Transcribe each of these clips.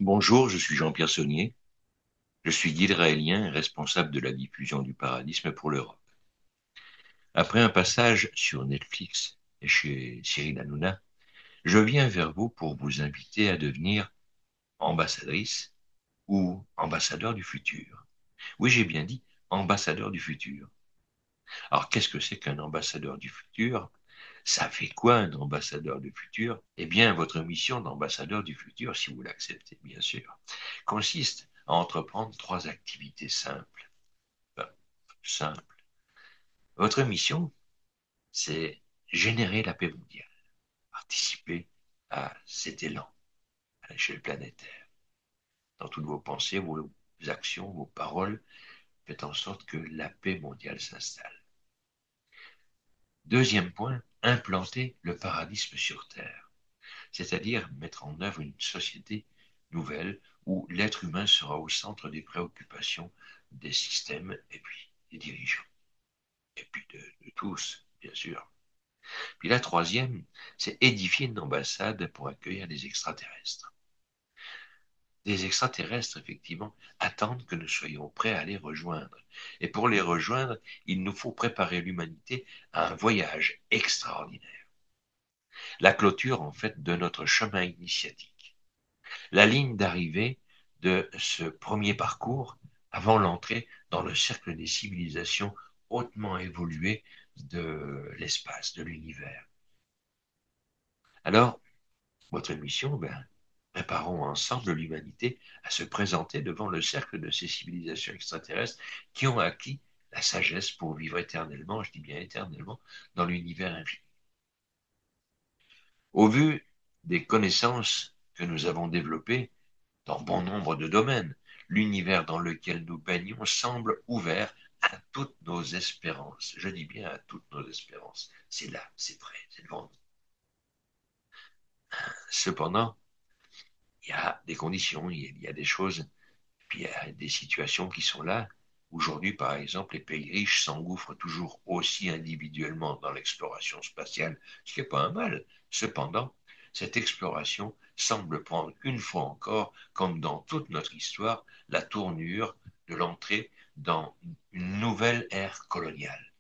Bonjour, je suis Jean-Pierre Saunier. Je suis guide raélien et responsable de la diffusion du paradisme pour l'Europe. Après un passage sur Netflix et chez Cyril Hanouna, je viens vers vous pour vous inviter à devenir ambassadrice ou ambassadeur du futur. Oui, j'ai bien dit ambassadeur du futur. Alors, qu'est-ce que c'est qu'un ambassadeur du futur? Ça fait quoi un ambassadeur du futur? Eh bien, votre mission d'ambassadeur du futur, si vous l'acceptez, bien sûr, consiste à entreprendre trois activités simples. Enfin, simple. Votre mission, c'est générer la paix mondiale, participer à cet élan à l'échelle planétaire. Dans toutes vos pensées, vos actions, vos paroles, faites en sorte que la paix mondiale s'installe. Deuxième point, implanter le paradisme sur Terre, c'est-à-dire mettre en œuvre une société nouvelle où l'être humain sera au centre des préoccupations des systèmes et puis des dirigeants, et puis de tous, bien sûr. Puis la troisième, c'est édifier une ambassade pour accueillir des extraterrestres. Des extraterrestres, effectivement, attendent que nous soyons prêts à les rejoindre. Et pour les rejoindre, il nous faut préparer l'humanité à un voyage extraordinaire. La clôture, en fait, de notre chemin initiatique. La ligne d'arrivée de ce premier parcours avant l'entrée dans le cercle des civilisations hautement évoluées de l'espace, de l'univers. Alors, votre mission, préparons ensemble l'humanité à se présenter devant le cercle de ces civilisations extraterrestres qui ont acquis la sagesse pour vivre éternellement, je dis bien éternellement, dans l'univers infini. Au vu des connaissances que nous avons développées dans bon nombre de domaines, l'univers dans lequel nous baignons semble ouvert à toutes nos espérances. Je dis bien à toutes nos espérances. C'est là, c'est prêt, c'est devant nous. Cependant, il y a des conditions, il y a des choses. Puis il y a des situations qui sont là. Aujourd'hui, par exemple, les pays riches s'engouffrent toujours aussi individuellement dans l'exploration spatiale, ce qui n'est pas un mal. Cependant, cette exploration semble prendre une fois encore, comme dans toute notre histoire, la tournure de l'entrée dans une nouvelle ère coloniale.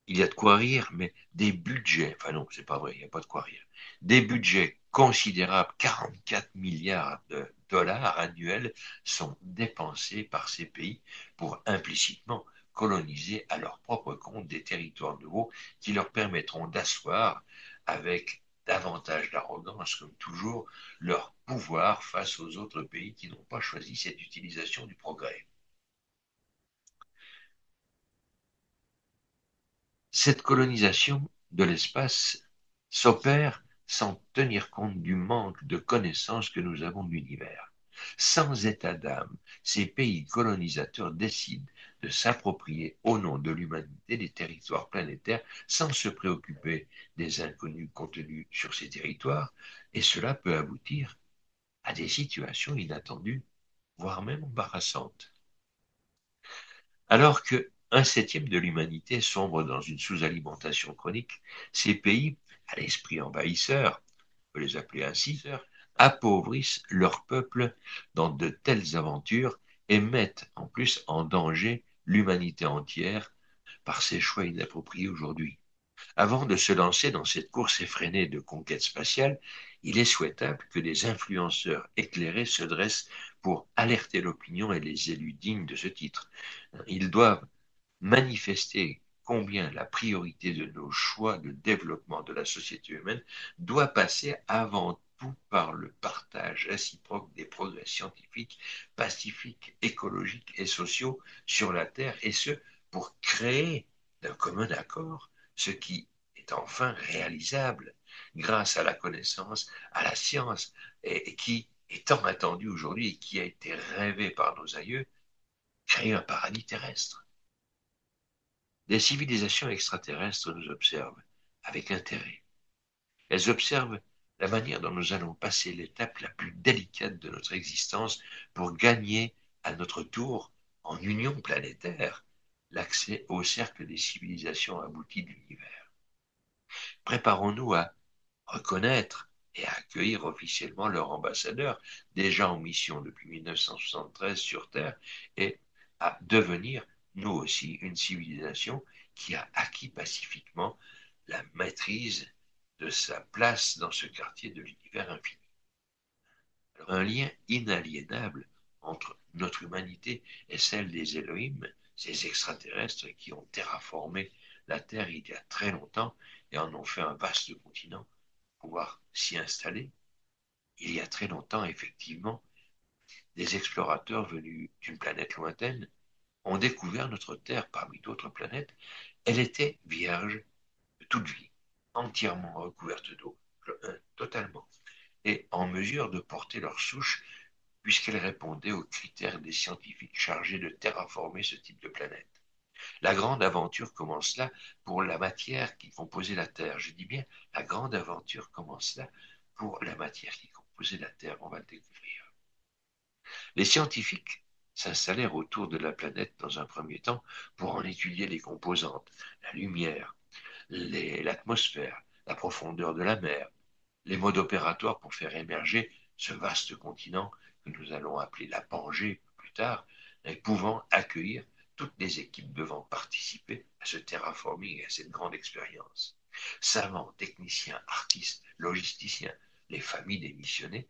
Il y a de quoi rire, mais des budgets, enfin non, c'est pas vrai, il n'y a pas de quoi rire, des budgets considérables, 44 milliards de dollars annuels, sont dépensés par ces pays pour implicitement coloniser à leur propre compte des territoires nouveaux qui leur permettront d'asseoir avec davantage d'arrogance, comme toujours, leur pouvoir face aux autres pays qui n'ont pas choisi cette utilisation du progrès. Cette colonisation de l'espace s'opère sans tenir compte du manque de connaissances que nous avons de l'univers. Sans état d'âme, ces pays colonisateurs décident de s'approprier au nom de l'humanité des territoires planétaires sans se préoccuper des inconnus contenus sur ces territoires, et cela peut aboutir à des situations inattendues, voire même embarrassantes. Alors que un septième de l'humanité sombre dans une sous-alimentation chronique, ces pays, à l'esprit envahisseur, on peut les appeler ainsi, appauvrissent leur peuple dans de telles aventures et mettent en plus en danger l'humanité entière par ces choix inappropriés aujourd'hui. Avant de se lancer dans cette course effrénée de conquête spatiale, il est souhaitable que des influenceurs éclairés se dressent pour alerter l'opinion et les élus dignes de ce titre. Ils doivent manifester combien la priorité de nos choix de développement de la société humaine doit passer avant tout par le partage réciproque des progrès scientifiques, pacifiques, écologiques et sociaux sur la Terre, et ce, pour créer d'un commun accord ce qui est enfin réalisable grâce à la connaissance, à la science, et qui est tant attendu aujourd'hui et qui a été rêvé par nos aïeux, créer un paradis terrestre. Des civilisations extraterrestres nous observent avec intérêt. Elles observent la manière dont nous allons passer l'étape la plus délicate de notre existence pour gagner à notre tour, en union planétaire, l'accès au cercle des civilisations abouties de l'univers. Préparons-nous à reconnaître et à accueillir officiellement leur ambassadeur, déjà en mission depuis 1973 sur Terre, et à devenir, nous aussi, une civilisation qui a acquis pacifiquement la maîtrise de sa place dans ce quartier de l'univers infini. Alors, un lien inaliénable entre notre humanité et celle des Elohim, ces extraterrestres qui ont terraformé la Terre il y a très longtemps et en ont fait un vaste continent pour pouvoir s'y installer. Il y a très longtemps, effectivement, des explorateurs venus d'une planète lointaine ont découvert notre Terre parmi d'autres planètes. Elle était vierge de toute vie, entièrement recouverte d'eau, totalement, et en mesure de porter leur souche puisqu'elle répondait aux critères des scientifiques chargés de terraformer ce type de planète. La grande aventure commence là pour la matière qui composait la Terre. Je dis bien, la grande aventure commence là pour la matière qui composait la Terre. On va le découvrir. Les scientifiques s'installèrent autour de la planète dans un premier temps pour en étudier les composantes, la lumière, l'atmosphère, la profondeur de la mer, les modes opératoires pour faire émerger ce vaste continent que nous allons appeler la Pangée plus tard, et pouvant accueillir toutes les équipes devant participer à ce terraforming et à cette grande expérience. Savants, techniciens, artistes, logisticiens, les familles des missionnés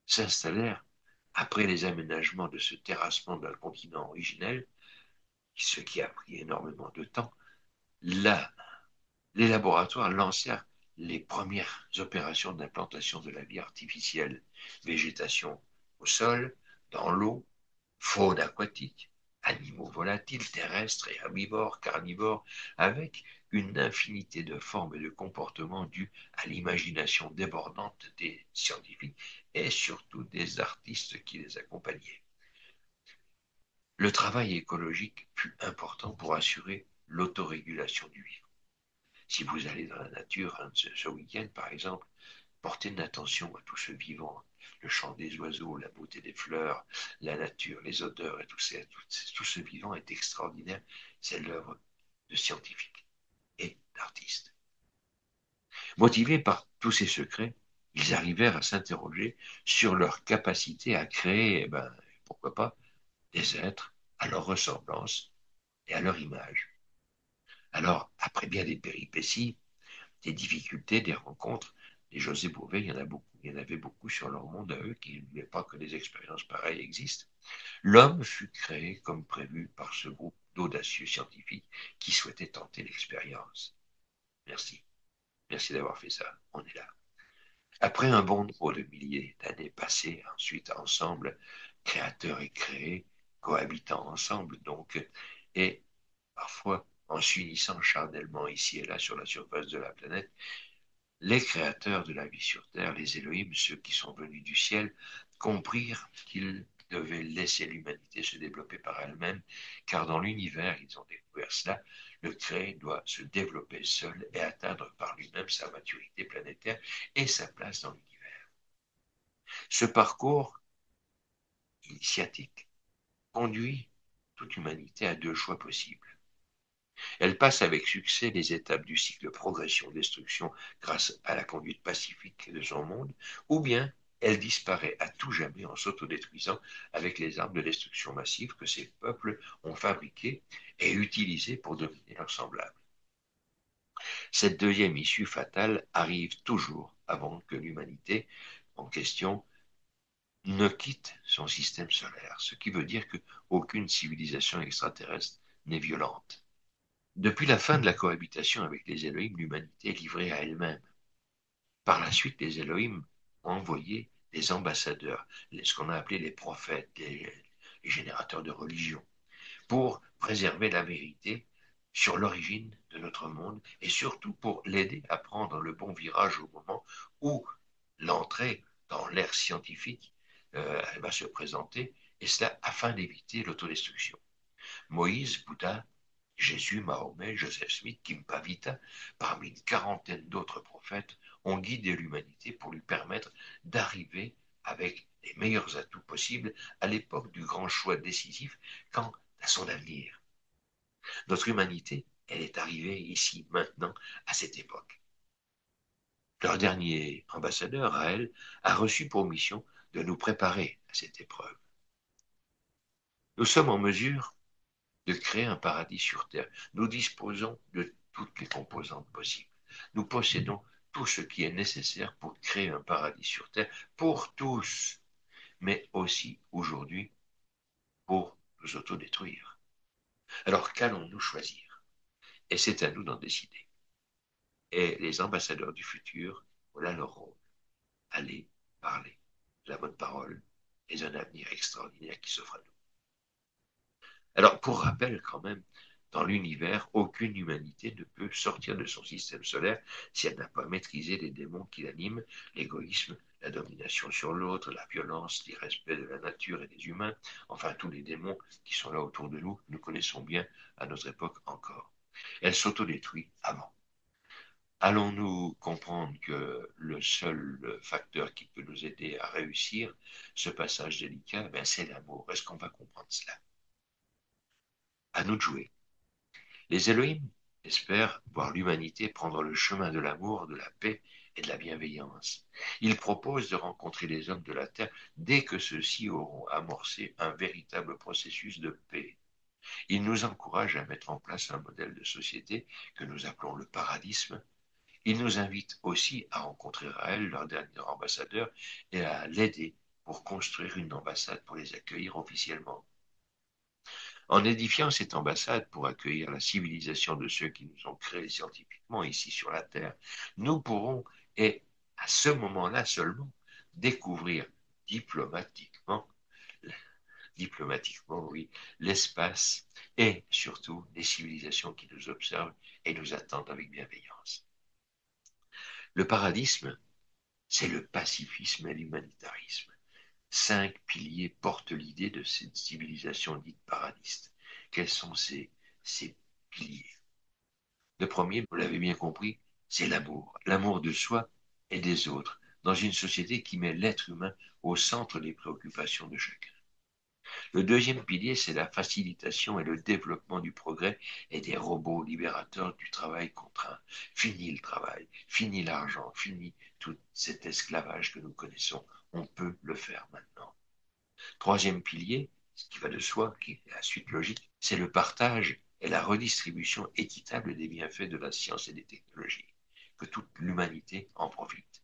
s'installèrent après les aménagements de ce terrassement d'un continent originel, ce qui a pris énormément de temps. Là, les laboratoires lancèrent les premières opérations d'implantation de la vie artificielle, végétation au sol, dans l'eau, faune aquatique, animaux volatiles, terrestres et herbivores, carnivores, avec une infinité de formes et de comportements dus à l'imagination débordante des scientifiques et surtout des artistes qui les accompagnaient. Le travail écologique fut important pour assurer l'autorégulation du vivant. Si vous allez dans la nature ce week-end, par exemple, portez une attention à tout ce vivant, le chant des oiseaux, la beauté des fleurs, la nature, les odeurs et tout ce vivant est extraordinaire. C'est l'œuvre de scientifiques et d'artistes. Motivés par tous ces secrets, ils arrivèrent à s'interroger sur leur capacité à créer, pourquoi pas, des êtres à leur ressemblance et à leur image. Alors, après bien des péripéties, des difficultés, des rencontres. Les José Bové, il y en a beaucoup. Il y en avait beaucoup sur leur monde à eux qui ne voulaient pas que des expériences pareilles existent. L'homme fut créé comme prévu par ce groupe d'audacieux scientifiques qui souhaitaient tenter l'expérience. Merci. Merci d'avoir fait ça. On est là. Après un bon nombre de milliers d'années passées, ensuite ensemble, créateurs et créés, cohabitant ensemble donc, et parfois en s'unissant charnellement ici et là sur la surface de la planète, les créateurs de la vie sur Terre, les Elohim, ceux qui sont venus du ciel, comprirent qu'ils devaient laisser l'humanité se développer par elle-même, car dans l'univers, ils ont découvert cela, le créé doit se développer seul et atteindre par lui-même sa maturité planétaire et sa place dans l'univers. Ce parcours initiatique conduit toute humanité à deux choix possibles. Elle passe avec succès les étapes du cycle progression-destruction grâce à la conduite pacifique de son monde, ou bien elle disparaît à tout jamais en s'autodétruisant avec les armes de destruction massive que ces peuples ont fabriquées et utilisées pour dominer leurs semblables. Cette deuxième issue fatale arrive toujours avant que l'humanité en question ne quitte son système solaire, ce qui veut dire qu'aucune civilisation extraterrestre n'est violente. Depuis la fin de la cohabitation avec les Elohim, l'humanité est livrée à elle-même. Par la suite, les Elohim ont envoyé des ambassadeurs, ce qu'on a appelé les prophètes, les générateurs de religion, pour préserver la vérité sur l'origine de notre monde et surtout pour l'aider à prendre le bon virage au moment où l'entrée dans l'ère scientifique elle va se présenter, et cela afin d'éviter l'autodestruction. Moïse, Bouddha, Jésus, Mahomet, Joseph Smith, Kim Pavita, parmi une quarantaine d'autres prophètes, ont guidé l'humanité pour lui permettre d'arriver avec les meilleurs atouts possibles à l'époque du grand choix décisif quant à son avenir. Notre humanité, elle est arrivée ici, maintenant, à cette époque. Leur dernier ambassadeur, Raël, a reçu pour mission de nous préparer à cette épreuve. Nous sommes en mesure de créer un paradis sur Terre. Nous disposons de toutes les composantes possibles. Nous possédons tout ce qui est nécessaire pour créer un paradis sur Terre pour tous, mais aussi aujourd'hui pour nous autodétruire. Alors qu'allons-nous choisir? Et c'est à nous d'en décider. Et les ambassadeurs du futur, voilà leur rôle. Aller, parler, la bonne parole et un avenir extraordinaire qui s'offre à nous. Alors, pour rappel, quand même, dans l'univers, aucune humanité ne peut sortir de son système solaire si elle n'a pas maîtrisé les démons qui l'animent, l'égoïsme, la domination sur l'autre, la violence, l'irrespect de la nature et des humains, enfin tous les démons qui sont là autour de nous, nous connaissons bien à notre époque encore. Elle s'autodétruit avant. Allons-nous comprendre que le seul facteur qui peut nous aider à réussir ce passage délicat, ben c'est l'amour. Est-ce qu'on va comprendre cela? À nous de jouer. Les Elohim espèrent voir l'humanité prendre le chemin de l'amour, de la paix et de la bienveillance. Ils proposent de rencontrer les hommes de la Terre dès que ceux-ci auront amorcé un véritable processus de paix. Ils nous encouragent à mettre en place un modèle de société que nous appelons le paradisme. Ils nous invitent aussi à rencontrer Raël, leur dernier ambassadeur, et à l'aider pour construire une ambassade pour les accueillir officiellement. En édifiant cette ambassade pour accueillir la civilisation de ceux qui nous ont créés scientifiquement ici sur la Terre, nous pourrons, et à ce moment-là seulement, découvrir diplomatiquement, diplomatiquement, oui, l'espace et surtout les civilisations qui nous observent et nous attendent avec bienveillance. Le paradisme, c'est le pacifisme et l'humanitarisme. 5 piliers portent l'idée de cette civilisation dite paradiste. Quels sont ces piliers? Le premier, vous l'avez bien compris, c'est l'amour. L'amour de soi et des autres, dans une société qui met l'être humain au centre des préoccupations de chacun. Le deuxième pilier, c'est la facilitation et le développement du progrès et des robots libérateurs du travail contraint. Fini le travail, fini l'argent, fini tout cet esclavage que nous connaissons. On peut le faire maintenant. Troisième pilier, ce qui va de soi, qui est la suite logique, c'est le partage et la redistribution équitable des bienfaits de la science et des technologies, que toute l'humanité en profite.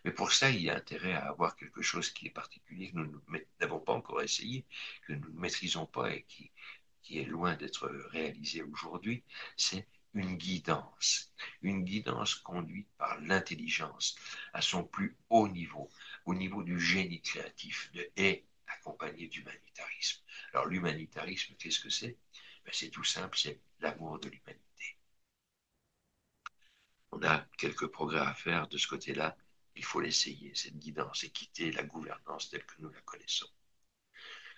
Mais pour ça, il y a intérêt à avoir quelque chose qui est particulier, que nous n'avons pas encore essayé, que nous ne maîtrisons pas et qui est loin d'être réalisé aujourd'hui, c'est une guidance conduite par l'intelligence à son plus haut niveau, au niveau du génie créatif, et accompagné d'humanitarisme. Alors l'humanitarisme, qu'est-ce que c'est? Ben, c'est tout simple, c'est l'amour de l'humanité. On a quelques progrès à faire de ce côté-là. Il faut l'essayer, cette guidance, et quitter la gouvernance telle que nous la connaissons.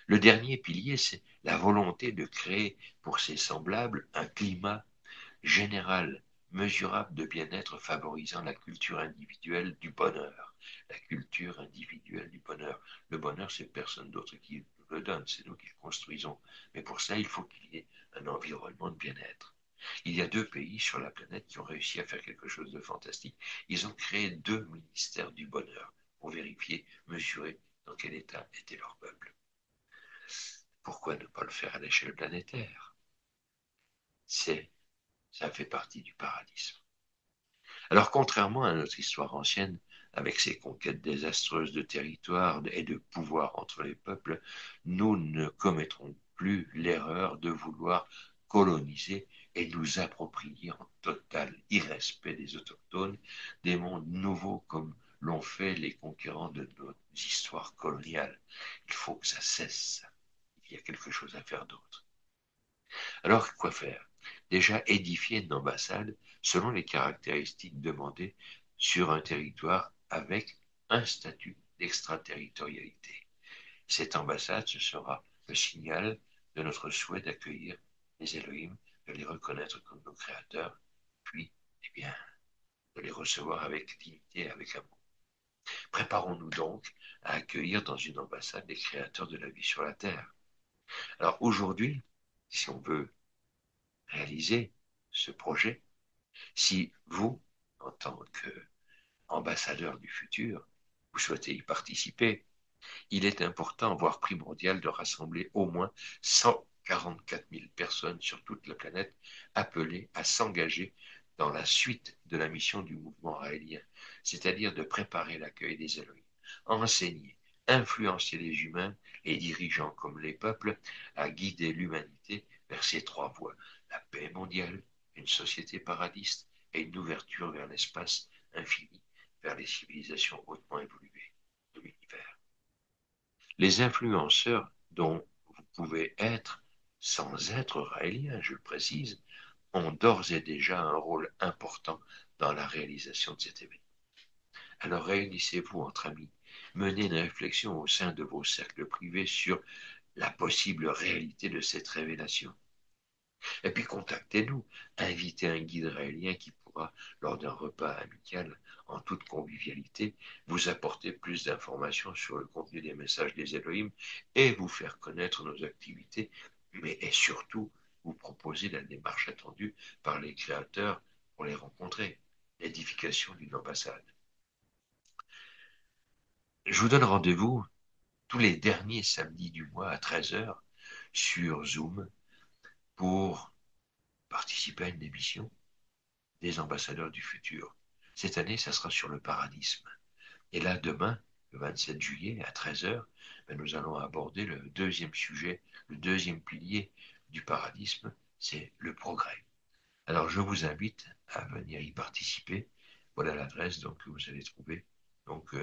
Le dernier pilier, c'est la volonté de créer pour ses semblables un climat général, mesurable de bien-être favorisant la culture individuelle du bonheur. La culture individuelle du bonheur. Le bonheur, c'est personne d'autre qui nous le donne, c'est nous qui le construisons. Mais pour ça, il faut qu'il y ait un environnement de bien-être. Il y a 2 pays sur la planète qui ont réussi à faire quelque chose de fantastique. Ils ont créé 2 ministères du bonheur pour vérifier, mesurer dans quel état était leur peuple. Pourquoi ne pas le faire à l'échelle planétaire? Ça fait partie du paradisme. Alors, contrairement à notre histoire ancienne, avec ses conquêtes désastreuses de territoire et de pouvoir entre les peuples, nous ne commettrons plus l'erreur de vouloir coloniser et nous approprier en total irrespect des autochtones des mondes nouveaux comme l'ont fait les conquérants de notre histoire coloniale. Il faut que ça cesse. Il y a quelque chose à faire d'autre. Alors, quoi faire? Déjà, édifier une ambassade selon les caractéristiques demandées sur un territoire avec un statut d'extraterritorialité. Cette ambassade, ce sera le signal de notre souhait d'accueillir les Elohim, de les reconnaître comme nos créateurs, puis, eh bien, de les recevoir avec dignité et avec amour. Préparons-nous donc à accueillir dans une ambassade les créateurs de la vie sur la Terre. Alors aujourd'hui, si on veut réaliser ce projet, si vous, en tant ambassadeur du futur, vous souhaitez y participer, il est important, voire primordial, de rassembler au moins 144 000 personnes sur toute la planète appelées à s'engager dans la suite de la mission du mouvement raélien, c'est-à-dire de préparer l'accueil des Elohim, enseigner, influencer les humains, les dirigeants comme les peuples, à guider l'humanité vers ces trois voies, la paix mondiale, une société paradiste et une ouverture vers l'espace infini, vers les civilisations hautement évoluées de l'univers. Les influenceurs dont vous pouvez être, sans être raélien, je le précise, ont d'ores et déjà un rôle important dans la réalisation de cet événement. Alors réunissez-vous entre amis, menez une réflexion au sein de vos cercles privés sur la possible réalité de cette révélation. Et puis contactez-nous, invitez un guide raélien qui pourra, lors d'un repas amical, en toute convivialité, vous apporter plus d'informations sur le contenu des messages des Elohim et vous faire connaître nos activités, mais et surtout vous proposer la démarche attendue par les créateurs pour les rencontrer, l'édification d'une ambassade. Je vous donne rendez-vous tous les derniers samedis du mois à 13 heures sur Zoom pour participer à une émission des ambassadeurs du futur. Cette année, ça sera sur le paradisme. Et là, demain, le 27 juillet, à 13 heures, nous allons aborder le deuxième sujet, le deuxième pilier du paradisme, c'est le progrès. Alors, je vous invite à venir y participer. Voilà l'adresse donc, que vous allez trouver donc,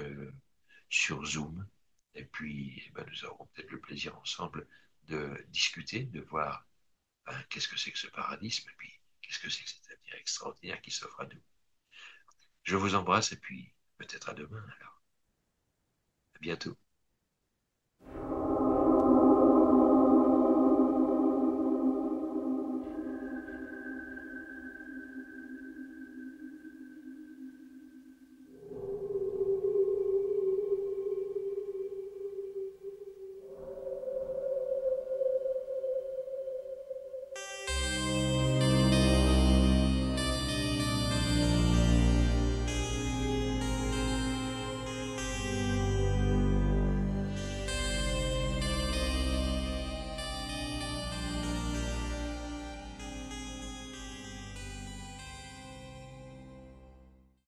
sur Zoom. Et puis, nous aurons peut-être le plaisir ensemble de discuter, de voir qu'est-ce que c'est que ce paradisme, et puis qu'est-ce que c'est que cet avenir extraordinaire qui s'offre à nous. Je vous embrasse et puis peut-être à demain alors. À bientôt.